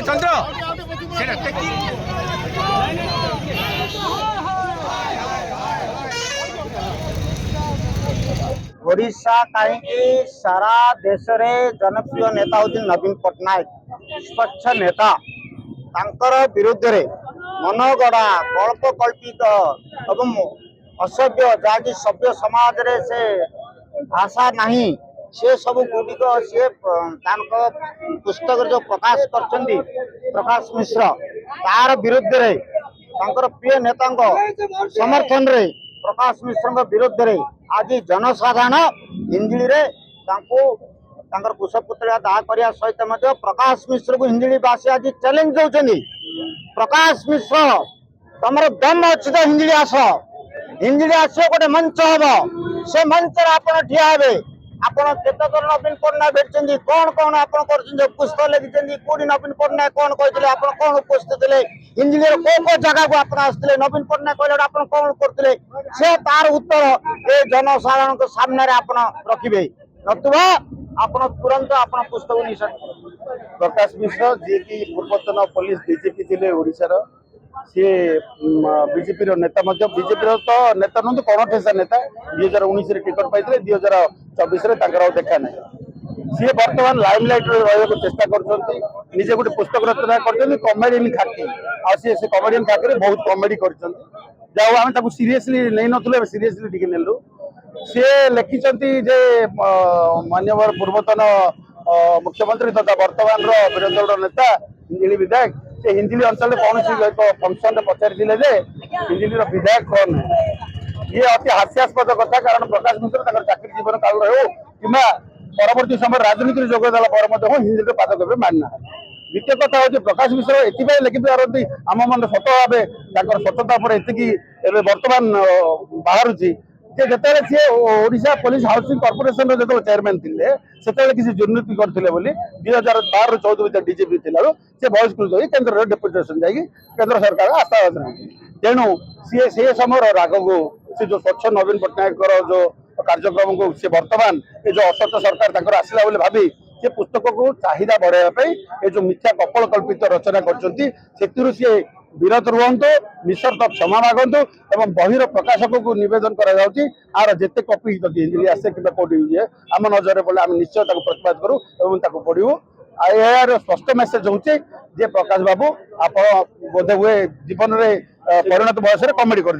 चंद्र ओडिशा कहीं सारा देश रे जनप्रिय नेता होती नवीन पट्टनायक स्वच्छ नेता तांकर विरुद्ध रे मनगड़ा कल्पकल्पित एवं असभ्य जहाँकि सभ्य समाज रे से भाषा नहीं से सब गुड़िक सी पुस्तक जो प्रकाश कर प्रकाश मिश्र तार विरुद्ध रे तांकर प्रिय नेता समर्थन रे प्रकाश मिश्र विरुद्ध रे आज जनसाधारण हिंजिली रे कुशपुतलिया दाह करने सहित प्रकाश मिश्र को हिंजिलीवासी आज चैलेंज दौरान प्रकाश मिश्र तुम दम अच्छी तो हिंजिली आस गोटे मंच हम से मंच आप ठिया हे आपड़ केतक नवीन पट्टनायक भेटी कौन कौन आप पुस्तक लिखिं कौटी नवीन पट्टनायक कौन कहते आप कौन उपस्थित थे हिंजिली को जगह को आप आसते नवीन पट्टनायक कहले आप कौन करते से तार उत्तर ए जनसाधारण सामने आप रखिए नतुबा आप तुरंत आप पुस्तक निषेध प्रकाश मिश्र जी की पूर्वतन पुलिस डीजीपी थे ओडिशार सी बीजेपी नेता बीजेपी तो नेता नुह कौन ठेसा नेता 2019 टिकट पाई 2024 देखा ना सी बर्तमान लाइमलाइट रहा चेष्टा करजे गोटे पुस्तक रचना कर कमेडियन खाकी आ कमेडियन खाकी बहुत कमेडी कर सीरीयसली नहीं नु सीरीयसली टी नेलु सी लिखिं जे मानवर पूर्वतन मुख्यमंत्री तथा वर्तमान विरोधी दल नेता हिंजिली विधायक से हिंजिली अंचल कौन फंक्शन पचारि हिंजिली विधायक कौन है ये अति हास्यास्पद कथा कारण प्रकाश मिश्र चाकरी जीवन काल कि परवर्ती समय राजनीति जोगदेला पर हिंदी पाद केवे मानना द्वितीय कथा हूँ प्रकाश मिश्र एथपाई लिखि पारती आम मन सत भाव स्वच्छता पर एति बर्तमान बाहर जिते सी ओडिशा पुलिस हाउसिंग कॉर्पोरेशन जो चेयरमैन थे से किसी दुर्नीति करते 2012-14 डीजीपी थी से बहिष्कृत हो केन्द्र डेपुटेसन जा केन्द्र सरकार आस्था तेणु सी से समय राग को सी जो स्वच्छ नवीन पट्टनायक जो कार्यक्रम को सी वर्तमान ये जो असत सरकार आसला भावी से पुस्तक को चाहिदा बढ़ाई ये जो मिथ्या कपल कल्पित रचना कर सी विरत रुहतु निसर्त क्षमा मागंतु एवं बहिर प्रकाशक को निवेदन कर जिते कपी जदि आसे कि कौटी आम नजर पड़े आम निश्चय प्रतिवाद करूँ और पढ़ू यार स्पष्ट मेसेज हूँ जे प्रकाश बाबू आप बोधे हुए जीवन में परिणत बयस कमेडी कर